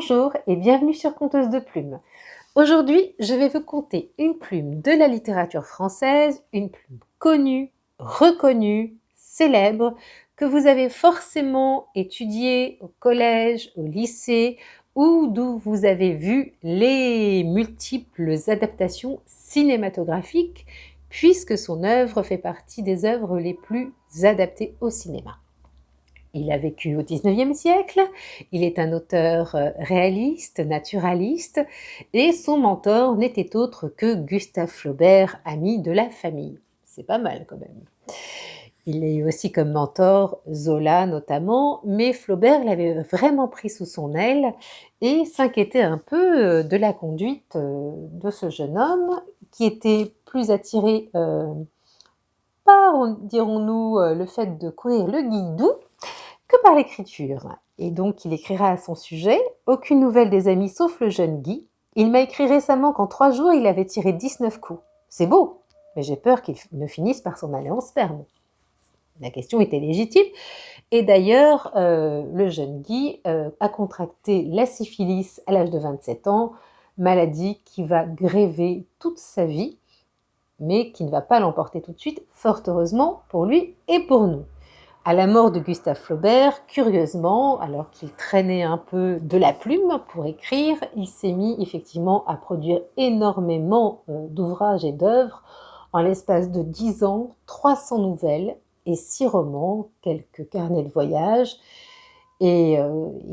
Bonjour et bienvenue sur Conteuse de plumes. Aujourd'hui, je vais vous conter une plume de la littérature française, une plume connue, reconnue, célèbre, que vous avez forcément étudiée au collège, au lycée, ou d'où vous avez vu les multiples adaptations cinématographiques, puisque son œuvre fait partie des œuvres les plus adaptées au cinéma. Il a vécu au XIXe siècle, il est un auteur réaliste, naturaliste, et son mentor n'était autre que Gustave Flaubert, ami de la famille. C'est pas mal quand même. Il a eu aussi comme mentor Zola notamment, mais Flaubert l'avait vraiment pris sous son aile et s'inquiétait un peu de la conduite de ce jeune homme qui était plus attiré par, dirons-nous, le fait de courir le guidou que par l'écriture. Et donc, il écrira à son sujet « Aucune nouvelle des amis sauf le jeune Guy. Il m'a écrit récemment qu'en 3 jours, il avait tiré 19 coups. C'est beau, mais j'ai peur qu'il ne finisse par s'en aller en sperme. » La question était légitime. Et d'ailleurs, le jeune Guy a contracté la syphilis à l'âge de 27 ans, maladie qui va gréver toute sa vie, mais qui ne va pas l'emporter tout de suite, fort heureusement pour lui et pour nous. À la mort de Gustave Flaubert, curieusement, alors qu'il traînait un peu de la plume pour écrire, il s'est mis effectivement à produire énormément d'ouvrages et d'œuvres. En l'espace de 10 ans, 300 nouvelles et 6 romans, quelques carnets de voyage. Et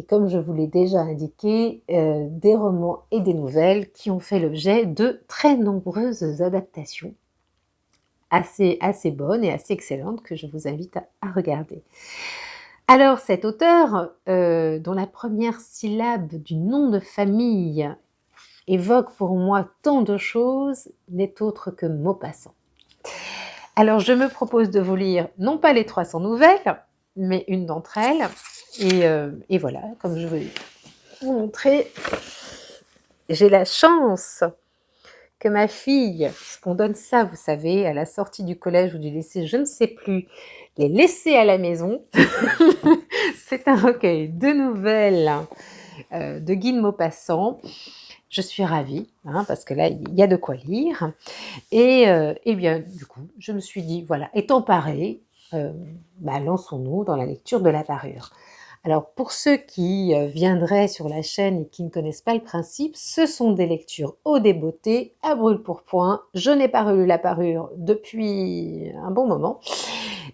comme je vous l'ai déjà indiqué, des romans et des nouvelles qui ont fait l'objet de très nombreuses adaptations assez bonnes et assez excellentes que je vous invite à regarder. Alors cet auteur, dont la première syllabe du nom de famille évoque pour moi tant de choses, n'est autre que Maupassant. Alors je me propose de vous lire non pas les 300 nouvelles, mais une d'entre elles. Et voilà, comme je vais vous montrer, j'ai la chance que ma fille, parce qu'on donne ça, vous savez, à la sortie du collège ou du lycée, je ne sais plus, les laisser à la maison. C'est un recueil de nouvelles de Guy de Maupassant. Je suis ravie, parce que là, il y a de quoi lire. Et bien, du coup, je me suis dit, voilà, étant parée, lançons-nous dans la lecture de la parure. Alors, pour ceux qui viendraient sur la chaîne et qui ne connaissent pas le principe, ce sont des lectures au débeauté, à brûle-pourpoint. Je n'ai pas relu la parure depuis un bon moment.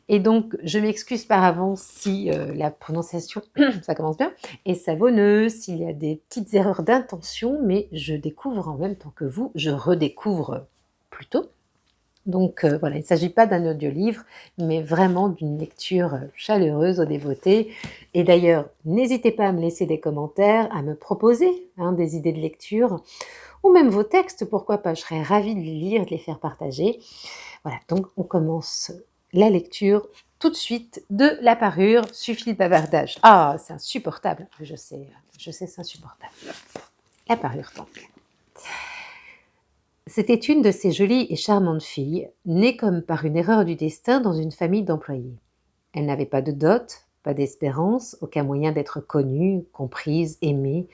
Et donc, je m'excuse par avance si la prononciation, ça commence bien, est savonneuse, s'il y a des petites erreurs d'intention, mais je découvre en même temps que vous, je redécouvre plutôt. Donc voilà, il ne s'agit pas d'un audiolivre, mais vraiment d'une lecture chaleureuse au dévoté. Et d'ailleurs, n'hésitez pas à me laisser des commentaires, à me proposer des idées de lecture, ou même vos textes, pourquoi pas, je serais ravie de les lire et de les faire partager. Voilà, donc on commence la lecture tout de suite de la parure, suffit le bavardage. Ah, c'est insupportable, je sais, c'est insupportable. La parure donc. C'était une de ces jolies et charmantes filles, nées comme par une erreur du destin dans une famille d'employés. Elle n'avait pas de dot, pas d'espérance, aucun moyen d'être connue, comprise, aimée,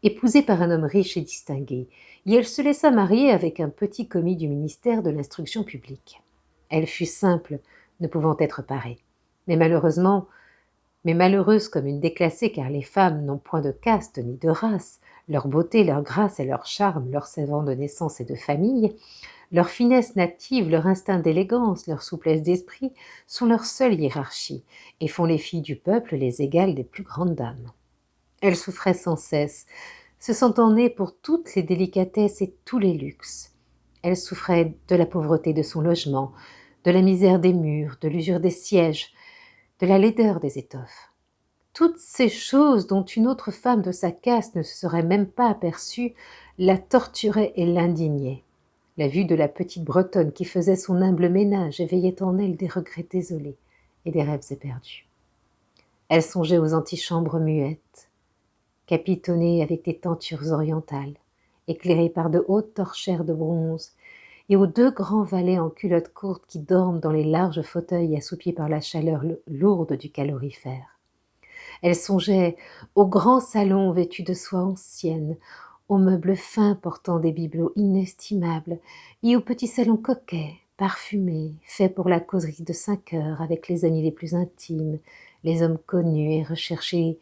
épousée par un homme riche et distingué, et elle se laissa marier avec un petit commis du ministère de l'Instruction publique. Elle fut simple, ne pouvant être parée. Mais malheureuse comme une déclassée, car les femmes n'ont point de caste ni de race, leur beauté, leur grâce et leur charme, leur savant de naissance et de famille, leur finesse native, leur instinct d'élégance, leur souplesse d'esprit sont leur seule hiérarchie, et font les filles du peuple les égales des plus grandes dames. Elles souffraient sans cesse, se sentant nées pour toutes les délicatesses et tous les luxes. Elles souffraient de la pauvreté de son logement, de la misère des murs, de l'usure des sièges, de la laideur des étoffes. Toutes ces choses dont une autre femme de sa caste ne se serait même pas aperçue la torturaient et l'indignaient. La vue de la petite Bretonne qui faisait son humble ménage éveillait en elle des regrets désolés et des rêves éperdus. Elle songeait aux antichambres muettes, capitonnées avec des tentures orientales, éclairées par de hautes torchères de bronze, et aux 2 grands valets en culottes courtes qui dorment dans les larges fauteuils assoupis par la chaleur lourde du calorifère. Elle songeait au grand salon vêtu de soie ancienne, aux meubles fins portant des bibelots inestimables, et au petit salon coquet, parfumé, fait pour la causerie de 5 heures avec les amis les plus intimes, les hommes connus et recherchés,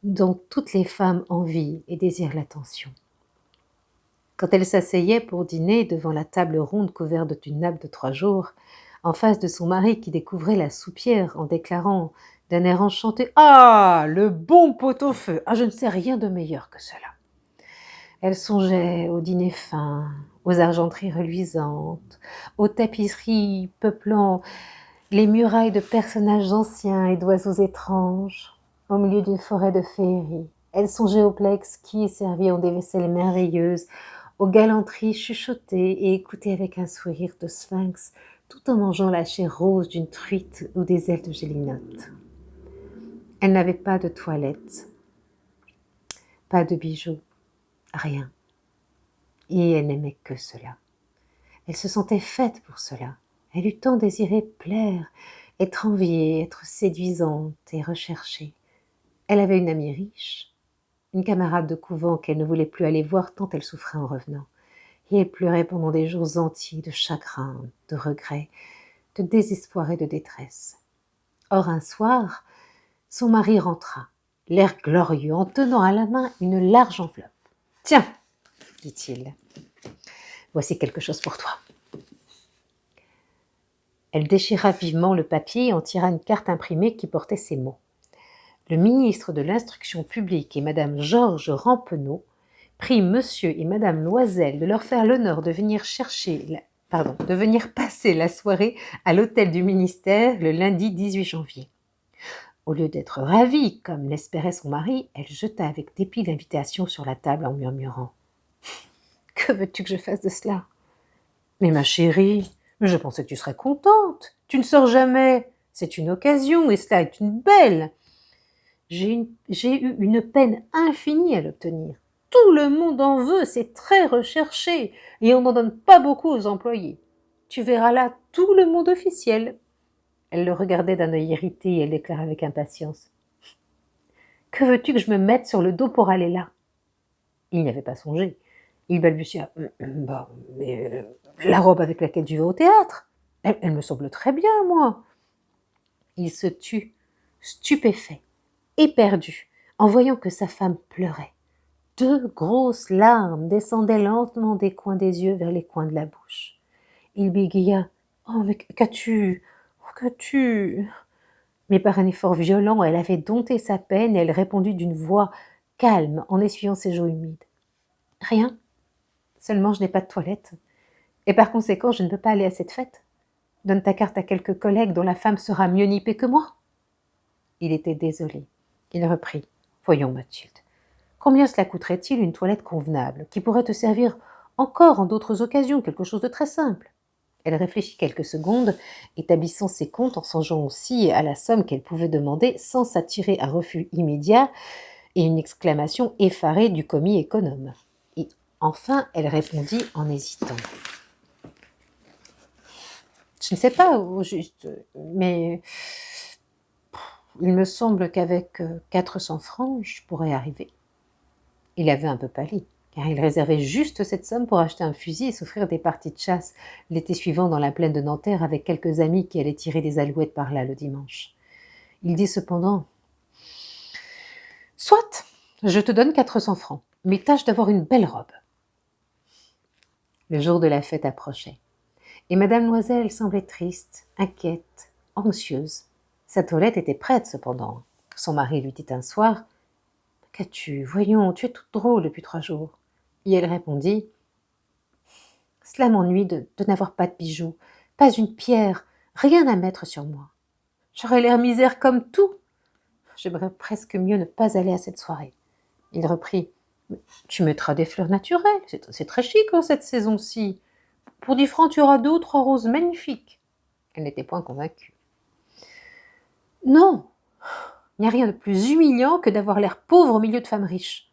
dont toutes les femmes envient et désirent l'attention. Quand elle s'asseyait pour dîner devant la table ronde couverte d'une nappe de 3 jours, en face de son mari qui découvrait la soupière en déclarant d'un air enchanté: «Ah, le bon pot-au-feu! Ah, je ne sais rien de meilleur que cela!» Elle songeait aux dîners fins, aux argenteries reluisantes, aux tapisseries peuplant les murailles de personnages anciens et d'oiseaux étranges, au milieu d'une forêt de féerie. Elle songeait aux plats exquis servis en des vaisselles merveilleuses, aux galanteries chuchotées et écoutées avec un sourire de sphinx, tout en mangeant la chair rose d'une truite ou des ailes de gélinotte. Elle n'avait pas de toilette, pas de bijoux, rien. Et elle n'aimait que cela. Elle se sentait faite pour cela. Elle eut tant désiré plaire, être enviée, être séduisante et recherchée. Elle avait une amie riche, une camarade de couvent qu'elle ne voulait plus aller voir tant elle souffrait en revenant. Et elle pleurait pendant des jours entiers de chagrin, de regret, de désespoir et de détresse. Or un soir, son mari rentra, l'air glorieux, en tenant à la main une large enveloppe. « Tiens, dit-il, voici quelque chose pour toi. » Elle déchira vivement le papier et en tira une carte imprimée qui portait ces mots. Le ministre de l'Instruction publique et Madame Georges Rampeneau prie Monsieur et Madame Loisel de leur faire l'honneur de venir de venir passer la soirée à l'hôtel du ministère le lundi 18 janvier. Au lieu d'être ravie, comme l'espérait son mari, elle jeta avec dépit l'invitation sur la table en murmurant: « Que veux-tu que je fasse de cela ? Mais ma chérie, je pensais que tu serais contente. Tu ne sors jamais. C'est une occasion et cela est une belle. J'ai eu une peine infinie à l'obtenir. Tout le monde en veut, c'est très recherché et on n'en donne pas beaucoup aux employés. Tu verras là tout le monde officiel. » Elle le regardait d'un œil irrité et elle déclarait avec impatience: « Que veux-tu que je me mette sur le dos pour aller là ?» Il n'y avait pas songé. Il balbutia: « Bah, mais la robe avec laquelle tu vas au théâtre, elle me semble très bien, moi. » Il se tut, stupéfait, éperdu, en voyant que sa femme pleurait. 2 grosses larmes descendaient lentement des coins des yeux vers les coins de la bouche. Il bégaya: « Oh, mais qu'as-tu ? Oh, qu'as-tu ?» Mais par un effort violent, elle avait dompté sa peine et elle répondit d'une voix calme en essuyant ses joues humides: « Rien, seulement je n'ai pas de toilette. Et par conséquent, je ne peux pas aller à cette fête. Donne ta carte à quelques collègues dont la femme sera mieux nippée que moi. » Il était désolé. Il reprit: « Voyons, Mathilde, combien cela coûterait-il une toilette convenable, qui pourrait te servir encore en d'autres occasions, quelque chose de très simple ?» Elle réfléchit quelques secondes, établissant ses comptes en songeant aussi à la somme qu'elle pouvait demander sans s'attirer un refus immédiat et une exclamation effarée du commis économe. Et enfin, elle répondit en hésitant: « Je ne sais pas au juste, mais il me semble qu'avec 400 francs, je pourrais arriver. » Il avait un peu pâli, car il réservait juste cette somme pour acheter un fusil et s'offrir des parties de chasse l'été suivant dans la plaine de Nanterre avec quelques amis qui allaient tirer des alouettes par là le dimanche. Il dit cependant: « Soit, je te donne 400 francs, mais tâche d'avoir une belle robe. » Le jour de la fête approchait, et Madame Loisel semblait triste, inquiète, anxieuse. Sa toilette était prête cependant. Son mari lui dit un soir: « Qu'as-tu ? Voyons, tu es toute drôle depuis 3 jours. » Et elle répondit: « Cela m'ennuie de n'avoir pas de bijoux, pas une pierre, rien à mettre sur moi. J'aurais l'air misère comme tout. J'aimerais presque mieux ne pas aller à cette soirée. » Il reprit: « Tu mettras des fleurs naturelles, c'est très chic en cette saison-ci. Pour 10 francs, tu auras 2 ou 3 roses magnifiques. » Elle n'était point convaincue. « Non, il n'y a rien de plus humiliant que d'avoir l'air pauvre au milieu de femmes riches. »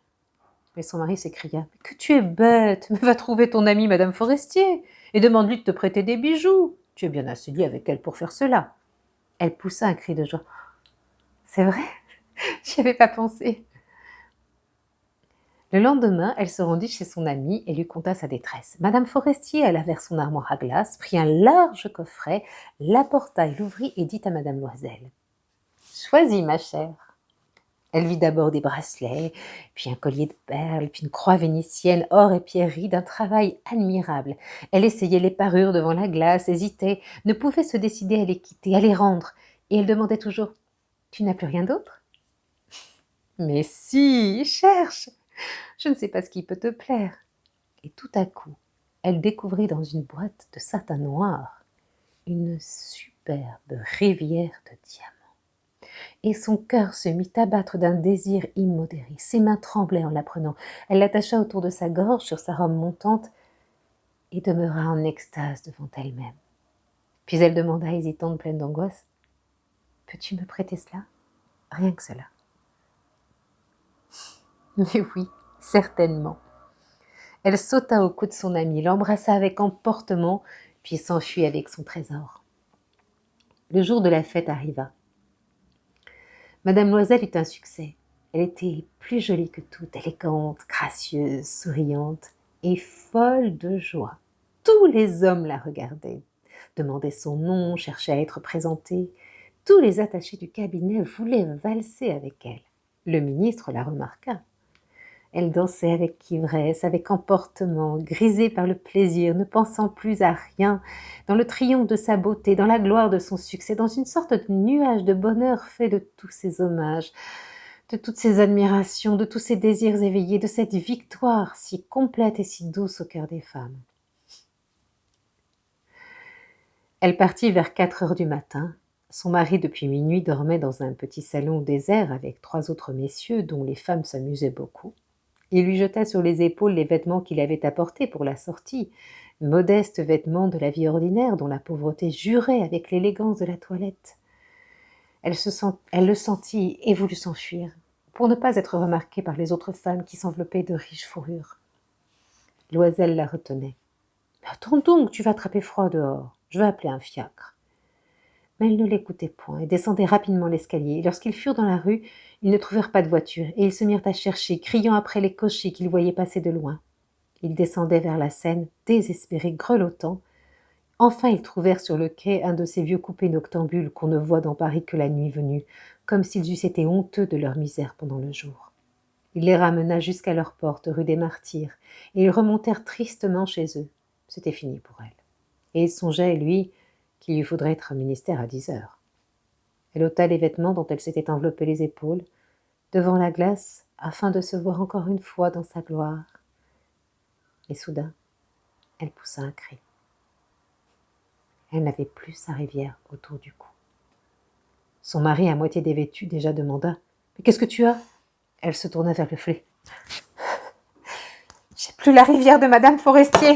Mais son mari s'écria: « Que tu es bête, mais va trouver ton amie Madame Forestier et demande-lui de te prêter des bijoux. Tu es bien assez lié avec elle pour faire cela. » Elle poussa un cri de joie: « C'est vrai ? J'y avais pas pensé. Le lendemain, elle se rendit chez son amie et lui conta sa détresse. Madame Forestier alla vers son armoire à glace, prit un large coffret, l'apporta et l'ouvrit et dit à Madame Loisel: Choisis, ma chère. Elle vit d'abord des bracelets, puis un collier de perles, puis une croix vénitienne, or et pierreries, d'un travail admirable. Elle essayait les parures devant la glace, hésitait, ne pouvait se décider à les quitter, à les rendre, et elle demandait toujours: Tu n'as plus rien d'autre? Mais si, cherche! Je ne sais pas ce qui peut te plaire. Et tout à coup, elle découvrit dans une boîte de satin noir une superbe rivière de diamants. Et son cœur se mit à battre d'un désir immodéré. Ses mains tremblaient en la prenant. Elle l'attacha autour de sa gorge sur sa robe montante et demeura en extase devant elle-même. Puis elle demanda, hésitante, pleine d'angoisse: Peux-tu me prêter cela? Rien que cela. Mais oui, certainement. Elle sauta au cou de son ami, l'embrassa avec emportement, puis s'enfuit avec son trésor. Le jour de la fête arriva. Madame Loisel eut un succès. Elle était plus jolie que toutes, élégante, gracieuse, souriante et folle de joie. Tous les hommes la regardaient, demandaient son nom, cherchaient à être présentés. Tous les attachés du cabinet voulaient valser avec elle. Le ministre la remarqua. Elle dansait avec ivresse, avec emportement, grisée par le plaisir, ne pensant plus à rien, dans le triomphe de sa beauté, dans la gloire de son succès, dans une sorte de nuage de bonheur fait de tous ses hommages, de toutes ses admirations, de tous ses désirs éveillés, de cette victoire si complète et si douce au cœur des femmes. Elle partit vers 4 heures du matin. Son mari, depuis minuit, dormait dans un petit salon désert avec 3 autres messieurs dont les femmes s'amusaient beaucoup. Il lui jeta sur les épaules les vêtements qu'il avait apportés pour la sortie, modestes vêtements de la vie ordinaire dont la pauvreté jurait avec l'élégance de la toilette. Elle le sentit et voulut s'enfuir, pour ne pas être remarquée par les autres femmes qui s'enveloppaient de riches fourrures. Loisel la retenait. « Attends donc, tu vas attraper froid dehors. Je vais appeler un fiacre. » Mais elle ne l'écoutait point et descendait rapidement l'escalier. Lorsqu'ils furent dans la rue, ils ne trouvèrent pas de voiture et ils se mirent à chercher, criant après les cochers qu'ils voyaient passer de loin. Ils descendaient vers la Seine, désespérés, grelottants. Enfin, ils trouvèrent sur le quai un de ces vieux coupés noctambules qu'on ne voit dans Paris que la nuit venue, comme s'ils eussent été honteux de leur misère pendant le jour. Il les ramena jusqu'à leur porte, rue des Martyrs, et ils remontèrent tristement chez eux. C'était fini pour elle. Et il songeait, lui, qu'il lui faudrait être au ministère à 10 heures. Elle ôta les vêtements dont elle s'était enveloppée les épaules, devant la glace, afin de se voir encore une fois dans sa gloire. Et soudain, elle poussa un cri. Elle n'avait plus sa rivière autour du cou. Son mari, à moitié dévêtu, déjà demanda: « Mais qu'est-ce que tu as ?» Elle se tourna vers le flé. « J'ai plus la rivière de Madame Forestier. »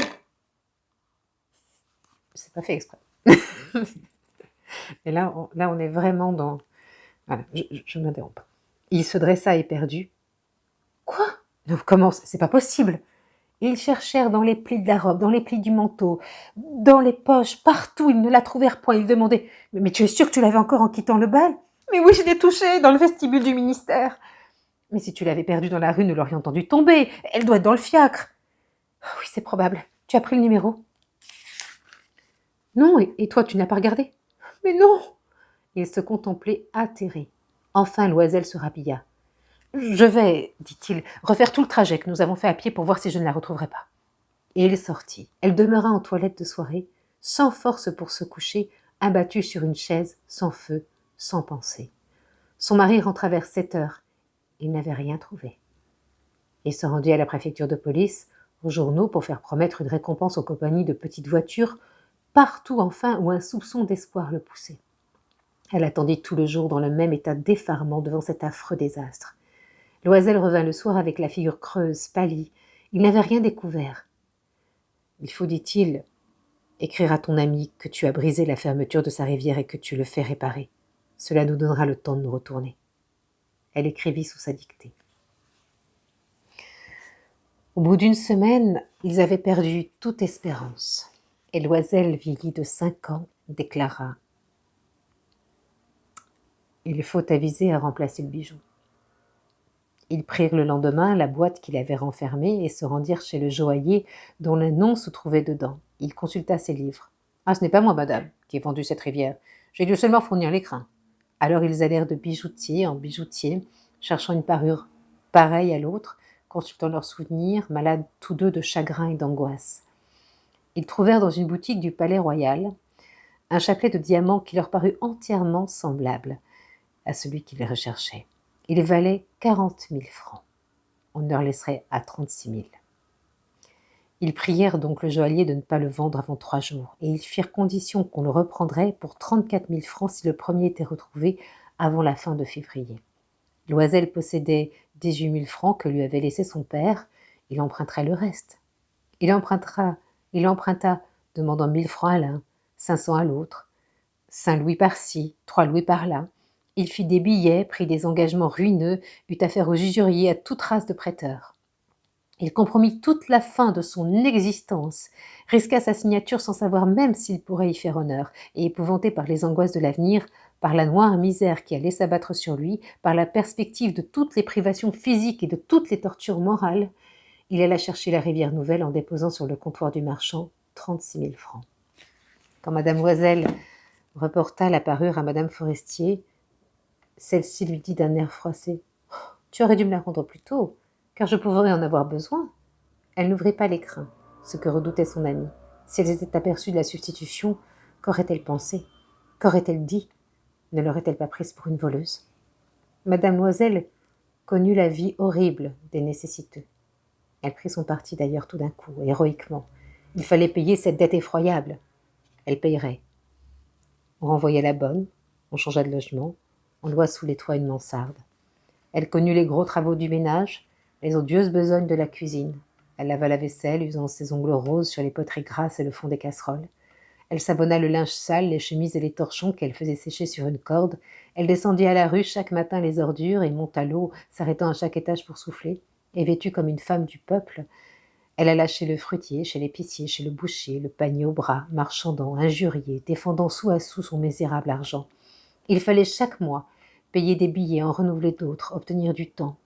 C'est pas fait exprès. Et là, on est vraiment dans... Voilà, je ne m'interromps pas. Il se dressa éperdu. « Quoi ? Non, comment ? C'est pas possible !» Ils cherchèrent dans les plis de la robe, dans les plis du manteau, dans les poches, partout, ils ne la trouvèrent point. Ils demandaient: « Mais tu es sûre que tu l'avais encore en quittant le bal ?»« Mais oui, je l'ai touchée, dans le vestibule du ministère. »« Mais si tu l'avais perdue dans la rue, nous l'aurions entendue tomber. Elle doit être dans le fiacre. »« Oh oui, c'est probable. Tu as pris le numéro ?»« Non, et toi, tu n'as pas regardé ?»« Mais non !» Il se contemplait atterré. Enfin, Loisel se rhabilla. « Je vais, dit-il, refaire tout le trajet que nous avons fait à pied pour voir si je ne la retrouverai pas. » Et il sortit. Elle demeura en toilette de soirée, sans force pour se coucher, abattue sur une chaise, sans feu, sans pensée. Son mari rentra vers 7 heures. Il n'avait rien trouvé. Il se rendit à la préfecture de police, aux journaux, pour faire promettre une récompense aux compagnies de petites voitures, partout enfin où un soupçon d'espoir le poussait. Elle attendit tout le jour dans le même état d'effarement devant cet affreux désastre. Loisel revint le soir avec la figure creuse, pâlie. Il n'avait rien découvert. « Il faut, dit-il, écrire à ton ami que tu as brisé la fermeture de sa rivière et que tu le fais réparer. Cela nous donnera le temps de nous retourner. » Elle écrivit sous sa dictée. Au bout d'une semaine, ils avaient perdu toute espérance. Et Loisel, vieilli de 5 ans, déclara: « Il faut aviser à remplacer le bijou. Ils prirent le lendemain la boîte qu'il avait renfermée et se rendirent chez le joaillier dont le nom se trouvait dedans. Il consulta ses livres. « Ah, ce n'est pas moi, madame, qui ai vendu cette rivière. J'ai dû seulement fournir l'écrin. » Alors ils allèrent de bijoutier en bijoutier, cherchant une parure pareille à l'autre, consultant leurs souvenirs, malades tous deux de chagrin et d'angoisse. Ils trouvèrent dans une boutique du Palais Royal un chapelet de diamants qui leur parut entièrement semblable à celui qu'ils recherchaient. Il valait 40 000 francs. On leur laisserait à 36 000. Ils prièrent donc le joaillier de ne pas le vendre avant 3 jours, et ils firent condition qu'on le reprendrait pour 34 000 francs si le premier était retrouvé avant la fin de février. Loisel possédait 18 000 francs que lui avait laissé son père, il emprunterait le reste. Il emprunta, demandant 1 000 francs à l'un, 500 à l'autre, 5 louis par-ci, 3 louis par-là. Il fit des billets, prit des engagements ruineux, eut affaire aux usuriers, à toute race de prêteurs. Il compromit toute la fin de son existence, risqua sa signature sans savoir même s'il pourrait y faire honneur, et épouvanté par les angoisses de l'avenir, par la noire misère qui allait s'abattre sur lui, par la perspective de toutes les privations physiques et de toutes les tortures morales, il alla chercher la rivière Nouvelle en déposant sur le comptoir du marchand 36 000 francs. Quand Madame Loisel reporta la parure à Madame Forestier, celle-ci lui dit d'un air froissé : « Tu aurais dû me la rendre plus tôt, car je pourrais en avoir besoin. » Elle n'ouvrit pas l'écrin, ce que redoutait son amie. Si elle s'était aperçue de la substitution, qu'aurait-elle pensé ? Qu'aurait-elle dit ? Ne l'aurait-elle pas prise pour une voleuse ? Madame Loisel connut la vie horrible des nécessiteux. Elle prit son parti d'ailleurs tout d'un coup, héroïquement. Il fallait payer cette dette effroyable. Elle payerait. On renvoya la bonne, on changea de logement, on loua sous les toits une mansarde. Elle connut les gros travaux du ménage, les odieuses besognes de la cuisine. Elle lava la vaisselle, usant ses ongles roses sur les poteries grasses et le fond des casseroles. Elle savonna le linge sale, les chemises et les torchons qu'elle faisait sécher sur une corde. Elle descendit à la rue chaque matin les ordures et monta l'eau, s'arrêtant à chaque étage pour souffler. Et vêtue comme une femme du peuple, elle alla chez le fruitier, chez l'épicier, chez le boucher, le panier au bras, marchandant, injurié, défendant sou à sou son misérable argent. Il fallait chaque mois payer des billets, en renouveler d'autres, obtenir du temps.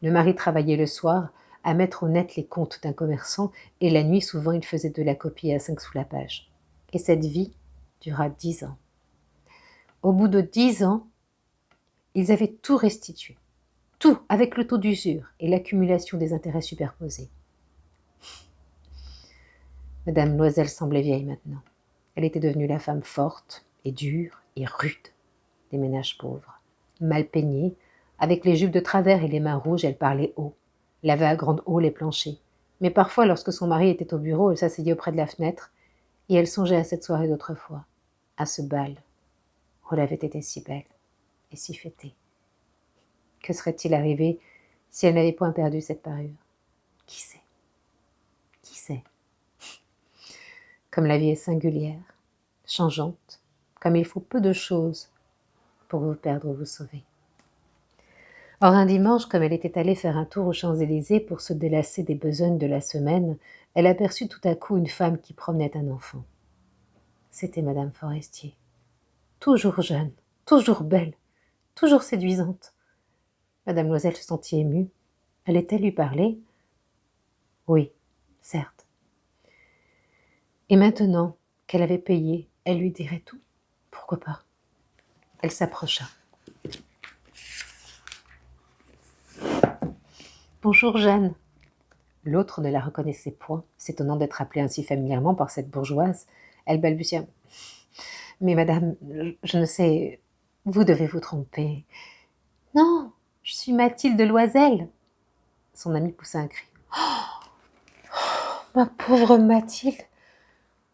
Le mari travaillait le soir à mettre au net les comptes d'un commerçant, et la nuit, souvent, il faisait de la copie à 5 sous la page. Et cette vie dura 10 ans. Au bout de 10 ans, ils avaient tout restitué. Tout, avec le taux d'usure et l'accumulation des intérêts superposés. Madame Loisel semblait vieille maintenant. Elle était devenue la femme forte et dure et rude des ménages pauvres. Mal peignée, avec les jupes de travers et les mains rouges, elle parlait haut, lavait à grande eau les planchers. Mais parfois, lorsque son mari était au bureau, elle s'asseyait auprès de la fenêtre et elle songeait à cette soirée d'autrefois, à ce bal où elle avait été si belle et si fêtée. Que serait-il arrivé si elle n'avait point perdu cette parure ? Qui sait ? Qui sait ? Comme la vie est singulière, changeante, comme il faut peu de choses pour vous perdre ou vous sauver. Or, un dimanche, comme elle était allée faire un tour aux Champs-Élysées pour se délasser des besognes de la semaine, elle aperçut tout à coup une femme qui promenait un enfant. C'était Madame Forestier. Toujours jeune, toujours belle, toujours séduisante. Madame Loisel se sentit émue. Allait-elle lui parler ? Oui, certes. Et maintenant qu'elle avait payé, elle lui dirait tout ? Pourquoi pas ? Elle s'approcha. « Bonjour Jeanne. » L'autre ne la reconnaissait point, s'étonnant d'être appelée ainsi familièrement par cette bourgeoise. Elle balbutia. « Mais madame, je ne sais, vous devez vous tromper. »« Non, je suis Mathilde Loisel. » Son amie poussa un cri. « Oh, ma pauvre Mathilde,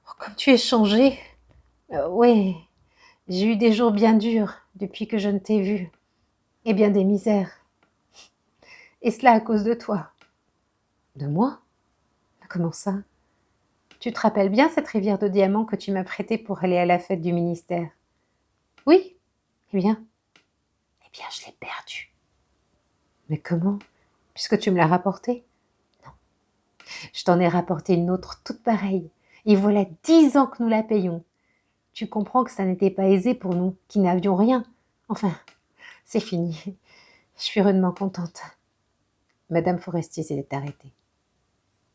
oh, comme tu es changée. Oui, j'ai eu des jours bien durs depuis que je ne t'ai vue, et bien des misères. Et cela à cause de toi. » « De moi ? Comment ça ? Tu te rappelles bien cette rivière de diamants que tu m'as prêtée pour aller à la fête du ministère ? » ?»« Oui. Eh bien, je l'ai perdue. »« Mais comment ? Puisque tu me l'as rapportée ? » ?»« Non. Je t'en ai rapporté une autre toute pareille. Et voilà 10 ans que nous la payons. Tu comprends que ça n'était pas aisé pour nous, qui n'avions rien. Enfin, c'est fini. Je suis rudement contente. Madame Forestier s'est arrêtée.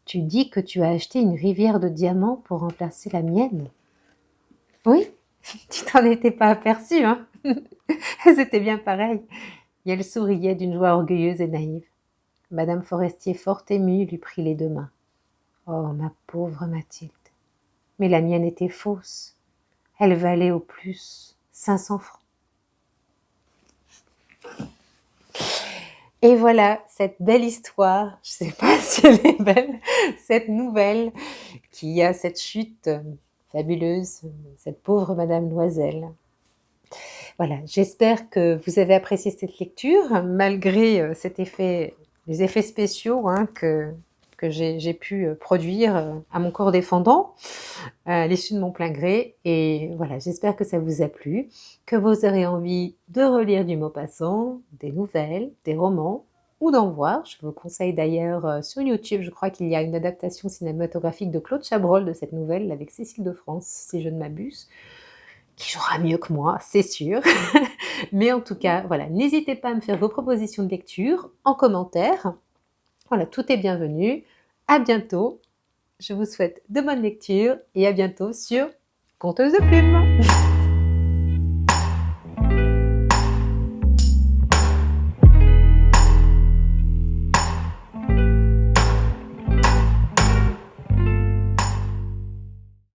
Tu dis que tu as acheté une rivière de diamants pour remplacer la mienne? Oui, tu t'en étais pas aperçue, hein? C'était bien pareil. Et elle souriait d'une joie orgueilleuse et naïve. Madame Forestier, fort émue, lui prit les deux mains. Oh, ma pauvre Mathilde, mais la mienne était fausse. Elle valait au plus 500 francs. Et voilà, cette belle histoire, je ne sais pas si elle est belle, cette nouvelle qui a cette chute fabuleuse, cette pauvre Madame Loisel. Voilà, j'espère que vous avez apprécié cette lecture, malgré les effets spéciaux hein, que j'ai pu produire à mon corps défendant, à l'issue de mon plein gré. Et voilà, j'espère que ça vous a plu, que vous aurez envie de relire du Maupassant, des nouvelles, des romans, ou d'en voir. Je vous conseille d'ailleurs sur YouTube, je crois qu'il y a une adaptation cinématographique de Claude Chabrol de cette nouvelle avec Cécile de France, si je ne m'abuse, qui jouera mieux que moi, c'est sûr. Mais en tout cas, voilà, n'hésitez pas à me faire vos propositions de lecture en commentaire. Voilà, tout est bienvenu. À bientôt. Je vous souhaite de bonnes lectures et à bientôt sur Conteuse de plumes.